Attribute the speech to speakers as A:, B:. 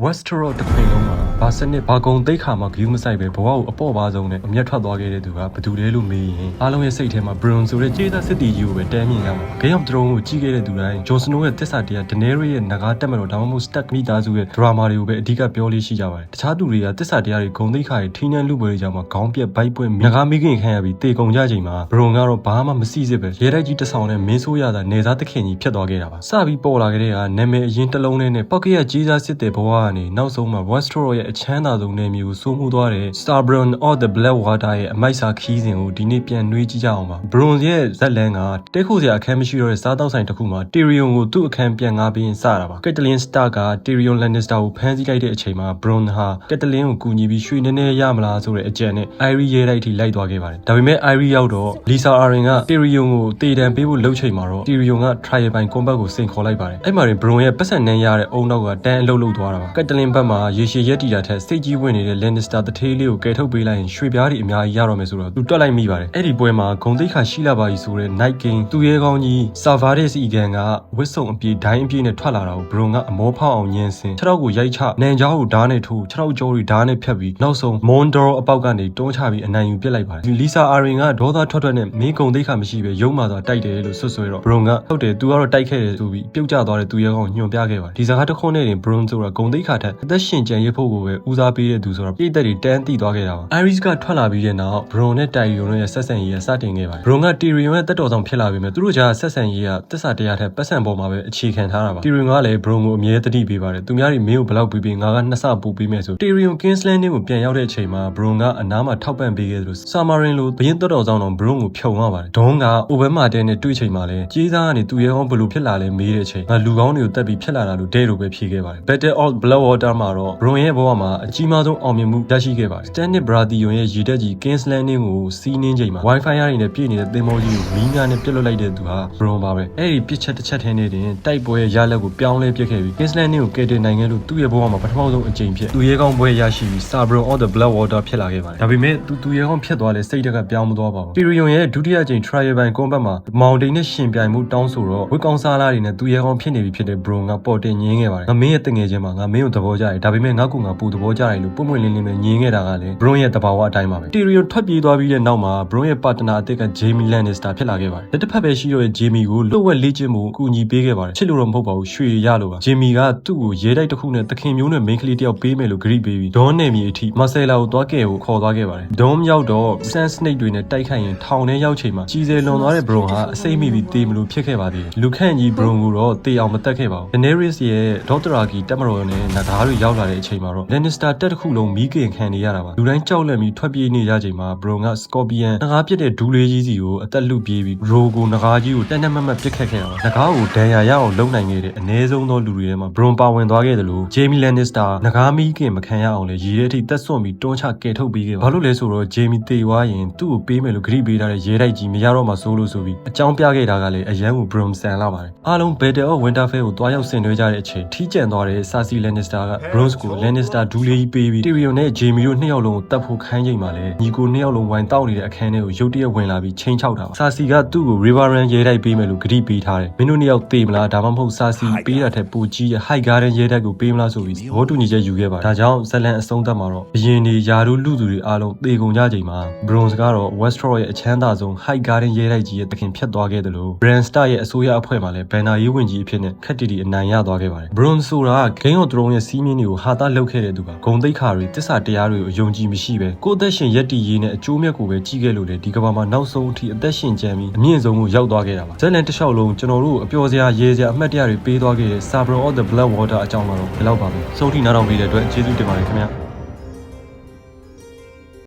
A: Westeros တခွင်လုံးမှာဘာစနစ်ဘာကုံတိတ်ခါမှာဂယူးမဆိုင်ပဲဘဝကိုအပေါ့ပါဆုံးနဲ့အမျက်ထွက်သွားခဲ့တဲ့သူကဘယ်သူလဲလို့မေးရင်အားလုံးရဲ့စိတ်ထဲမှာ Bron ဆိုတဲ့ကြေးသားစစ်တီကြီးကိုပဲတဲမြင်ရမှာ။ Game of Thrones ကိုကြည့်ခဲ့တဲ့သူတိုင်း Jon Snow ရဲ့တစ္ဆာတရား Daenerys ရဲ့ငကားတက်မလို့ဒါမှမဟုတ် Stark မိသားစုရဲ့ drama တွေကိုပဲအဓိကပြောလေးရှိကြပါတယ်။တခြားသူတွေကတစ္ဆာတရားတွေဂုံတိတ်ခါတွေထိန်းနှံလူပွဲတွေကြောင့်မှခေါင်းပြက်ဘိုက်ပွင့်ငကားမိခင်ခံရပြီးတေကုန်ကြချိန်မှာ Bron ကတော့ဘာမှမစိစစ်ပဲရဲတိုက်ကြီးတစ်ဆောင်နဲ့မင်းဆိုးရတာနေစားသခင်ကြီးဖြစ်သွားခဲ့တာပါ။စပြီးပေါ်လာခဲ့တဲ့ကနာမည်အရင်တစ်လုံးနဲ့ပောက်ကရကြေးသားစစ်တဲ့ဘဝကနေနောက်ဆုံးမှာ Westeros ရဲ့အချမ်းသာဆုံးနယ်မြေကိုစိုးမိုးသွားတဲ့ Starborn of the Blackwater ရဲ့အမိုက်စာခီးစဉ်ကိုဒီနေ့ပြန်နှွေးကြည့်ကြအောင်ပါ။ Bron ရဲ့ဇက်လန်ကတဲခိုစရာအခန်းမရှိတော့တဲ့စားတောက်ဆိုင်တစ်ခုမှာ Tyrion ကိုသူ့အခန်းပြန်ငှားပြီးစတာပါ။ Catelyn Stark က Tyrion Lannister ကိုဖမ်းဆီးလိုက်တဲ့အချိန်မှာ Bron ဟာ Catelyn ကိုကူညီပြီးရွှေနည်းနည်းရမလားဆိုတဲ့အကြံနဲ့ Irie ရဲတိုက်ထိလိုက်သွားခဲ့ပါတယ်။ဒါပေမဲ့ Irie ရောက်တော့ Lisa Arryn က Tyrion ကိုတေတံပေးဖို့လှုပ်ချိန်မှာတော့ Tyrion က Trial by Combat ကိုစိန်ခေါ်လိုက်ပါတယ်။အဲ့မှာ Bron ရဲ့ပတ်စံနှမ်းရတဲ့အုံနောက်ကတန်းအလုပ်လုပ်သွားတာပါ။ Catelyn ဘက်မှာရေရှည်ရက်တီတာထက်စိတ်ကြီးဝင်နေတဲ့ Lannister တထေးလေးကိုကယ်ထုတ်ပေးလိုက်ရင်ရွှေပြားတွေအများကြီးရတော့မယ်ဆိုတော့သူတွက်လိုက်မိပါတယ်။အဲ့ဒီပွဲမှာဂုံတိတ်ခါရှိလာပါပြီဆိုတဲ့ Night King သူရဲကောင်းကြီး Savardis ဤကန်ကဝစ်စုံအပြေဒိုင်းအပြေနဲ့ထွက်လာတာကို Bron ကအမောဖောက်အောင်ညှင်းဆင်ခြေထောက်ကိုရိုက်ချနန်ချောင်းကိုဓာတ်နဲ့ထိုးခြေထောက်ကြောတွေဓာတ်နဲ့ဖြတ်ပြီးနောက်ဆုံး Mondor အပေါက်ကနေတွန်းချပြီးအနိုင်ယူပစ်လိုက်ပါတယ်။ Lisa Arryn ကဒေါသထွက်နဲ့မင်းဂုံတိတ်ခါမရှိပဲရုံမာစွာတိုက်တယ်လို့ဆွဆွဲတော့ Bron ကဟုတ်တယ်သူကတော့တိုက်ခဲ့တယ်ဆိုပြီးပြုတ်ကျသွားတဲ့သူရဲကောင်းညွှန်ပြခဲ့ပါတယ်။ဒီစကားတစ်ခုနဲ့တင် Bron ဆိုတာဂုံတိတ်ခါထက်အသက်ရှင်ကျန်ရဖို့ကိုပဲဦးစားပေးတဲ့သူဆိုတော့ပြည်သက်တွေတန်းတိသွားခဲ့တာပါ။ Iris ကထွက်လာပြီးတဲ့နောက် Bron နဲ့ Tyrion တို့ရဲ့ဆက်ဆံရေးကစတင်ခဲ့ပါတယ်။ Bron က Tyrion ရဲ့တက်တော်ဆောင်ဖြစ်လာပြီးမြဲသူတို့ကြားဆက်ဆံရေးကတစ္ဆာတရားထက်ပတ်စံပေါ်မှာပဲအခြေခံထားတာပါ။ Tyrion ကလည်း Bron ကိုအမြဲတတိပေးပါတယ်။သူများတွေမင်းကိုဘလောက်ပေးပေးငါကနှစ်ဆပို့ပေးမယ်ဆို Tyrion King's Landing ကိုပြန်ရောက်တဲ့အချိန်မှာ Bron ကအနားမှာထောက်ပံ့ပေးခဲ့သလို Samarin လိုဘရင်တက်တော်ဆောင်တော် Bron ကိုဖြုံရပါတယ်။ Dawn က Obama တဲနဲ့တွေ့ချိန်မှာလဲကြေးစားကနေသူရဲကောင်းဘလို့ဖြစ်လာလဲမေးတဲ့အချိန်ငါလူကောင်းတွေကိုတက်ပြီးဖြစ်လာတာလို့ဒဲလိုပဲဖြေခဲ့ပါတယ်။ Battle of Blackwater မှာတော့ Bron ရဲ့ဘဝမှာအကြီးမားဆုံးအောင်မြင်မှုရရှိခဲ့ပါတယ်။ Stannis Baratheon ရဲ့ရေတက်ကြီး King's Landing ကိုစီးနှင်းချိန်မှာ Wi-Fi ရနေတဲ့ပြည့်နေတဲ့သင်္ဘောကြီးကိုမီးများနဲ့ပြစ်လွတ်လိုက်တဲ့သူဟာ Bron ပါပဲ။အဲ့ဒီပြစ်ချက်တစ်ချက်ထဲနဲ့တင်တိုက်ပွဲရဲ့ရလဒ်ကိုပြောင်းလဲပြစ်ခဲ့ပြီး King's Landing ကိုကယ်တင်နိုင်ခဲ့လို့သူ့ရဲ့ဘဝမှာပထမဆုံးအကြိမ်ဖြစ်သူရဲကောင်းပွဲရရှိပြီး Starborn of the Blackwater ဖြစ်လာခဲ့ပါတယ်။ဒါပေမဲ့သူရဲကောင်းဖြစ်သွားလဲစိတ်တက်ကပြောင်းမသွားပါဘူး။ Tyrion ရဲ့ဒုတိယအကြိမ် Trial by Combat မှာမောင်တိန်နဲ့ရှင်ပြိုင်မှုတောင်းဆိုတော့ဝစ်ကောင်းစားလာတွေနဲ့သူရဲကောင်းဖြစ်နေပြီဖြစ်တဲ့ Bron ကပေါ်တင်ညင်းခဲ့ပါတယ်။ငါမင်းရဲ့တငယ်ချင်းမှာငါမင်းကိုသဘောကျတယ်ဒါပေမဲ့ငါ့ကိုငါပူသဘောကျတယ်လို့ပွင့်ပွင့်လင်းလင်းပဲညင်းခဲ့တာကလည်း Bron ရဲ့တဘာဝအတိုင်းပါပဲ။ Tyrion ထွက်ပြေးသွားပြီးတဲ့နောက်မှာ Bron ရဲ့ partner အသစ်က Jaime Lannister ဖြစ်လာခဲ့ပါတယ်။လက်တစ်ဖက်ပဲရှိတော့တဲ့ Jaime ကိုလှုပ်ဝက်လေ့ကျင့်မှုအကူအညီပေးခဲ့ပါတယ်။ချစ်လို့တော့မဟုတ်ပါဘူးရွှေရလို့ပါ။ Jaime ကသူ့ကိုရဲတိုက်တစ်ခုနဲ့သခင်မျိုးနဲ့မိန်းကလေးတယောက်ပေးမယ်လို့ဂရိပေးပြီး Dawn နယ်မြေအထိ Marcella ကိုသွားကဲကိုခေါ်သွားခဲ့ပါတယ်။ Dawn ရောက်တော့ Sand Snake တွေနဲ့တိုက်ခိုက်ရင်ထောင်ထဲရောက်ချိန်မှာကြီးစဲလွန်သွားတဲ့ Bron ဟာအစိမ့်မိပြီးတေးမလို့ဖြစ်ခဲ့ပါသေးတယ်။လူခန့်ကြီး Bron ကိုတော့တေးအောင်မတက်ခဲ့ပါဘူး။ Daenerys ရဲ့ Dothraki တက်မတော်နဲ့နဂါးတွေရောက်လာတဲ့အချိန်မှာတော့ Lannister တက်တစ်ခုလုံးမီးကင်ခံနေရတာပါ။လူတိုင်းကြောက်လန့်ပြီးထွက်ပြေးနေကြချိန်မှာ Bron က Scorpion နဂါးပြစ်တဲ့ဒူးလေးကြီးစီကိုအသက်လုပြေးပြီး Drogo နဂါးကြီးကိုတက်တက်မတ်မတ်ပစ်ခတ်ခဲ့တာပါ။နဂါးကိုဒဏ်ရာရအောင်လုံနိုင်ခဲ့တဲ့အနည်းဆုံးသောလူတွေထဲမှာ Bron ပါဝင်သွားခဲ့တယ်လို့ Jaime Lannister နဂါးမီးကင်မခံရအောင်လေရေထဲထိတက်ဆွန့်ပြီးတွန်းချကယ်ထုတ်ပေးခဲ့ပါဘာလို့လဲဆိုတော့ Jaime တေသွားရင်သူ့ကိုပေးမယ်လို့ဂရိပေးထားတဲ့ရဲတိုက်ကြီးမရတော့မှဆိုလို့ဆိုပြီးအကြောင်းပြခဲ့တာကလည်းအရန်ကို Bron ဆန်လာပါတယ်အားလုံး Battle of Winterfell ကိုတွားရောက်ဆင်နွှဲကြတဲ့အချိန်ထီးကျန်သွားတဲ့ Cersei Lannister က Bron ကို Lannister ဒူးလေးကြီးပေးပြီး Tyrion နဲ့ Jaime တို့နှစ်ယောက်လုံးကိုတတ်ဖို့ခိုင်းချိန်မှာလဲညီကိုနှစ်ယောက်လုံးဝိုင်းတောက်နေတဲ့အခန်းထဲကိုရုတ်တရက်ဝင်လာပြီးချိန်ချောက်တာပါ Cersei ကသူ့ကို Riverrun ရဲတိုက်ပေးမယ်လို့ဂရိပေးထားတယ်မင်းတို့နှစ်ယောက်သေမလားဒါမှမဟုတ် Cersei ပေးတာထက်ပိုကြီးတဲ့ High Garden ရဲတိုက်ကိုပေးမလားဆိုပြီးသဘောတူညီချက်ယူခဲ့ပါတယ်ဒါကြောင့်ဇလန်အဆုံးသတ်မှာတော့ဘရင်တွေယာတို့လူသူတွေအားလုံးသေကုန်ကြချိန်မှာ Bron ကတော့ Westeros ရဲ့အချမ်းသာဆုံး High Garden ရဲတိုက်ကြီးရဲ့တခင်ဖြစ်သွားခဲ့တယ်လို့ Bran Stark ရဲ့အစိုးရအဖွဲ့မှာလည်းဘန်နာရေးဝင်ကြီးအဖြစ်နဲ့ခက်တီတီအနိုင်ရသွားခဲ့ပါတယ် Bron ဆိုတာ Game of Thrones ရဲ့စီးမြင့်တွေကိုဟာတာလှုပ်ခဲ့တဲ့သူပါဂုံတိတ်ခါတွေတစ္ဆာတရားတွေကိုအယုံကြည်မရှိပဲကိုယ့်အသက်ရှင်ရက်တီရေးနဲ့အကျိုးမြတ်ကိုပဲကြီးခဲ့လို့လေဒီကဘာမှာနောက်ဆုံးအထိအသက်ရှင်ကြံပြီးအမြင့်ဆုံးကိုရောက်သွားခဲ့တာပါဇက်လန်တစ်လျှောက်လုံးကျွန်တော်တို့အပျော်စရာရဲစရာအမှတ်တရတွေပေးသွားခဲ့တဲ့ Starborn of the Blackwater အကြောင်းကတော့ဒီလောက်ပါပဲဆုံးထိနားထောင်ပေးတဲ့အတွက်ကျေးဇူးတင်ပါတယ်ခင်ဗျာ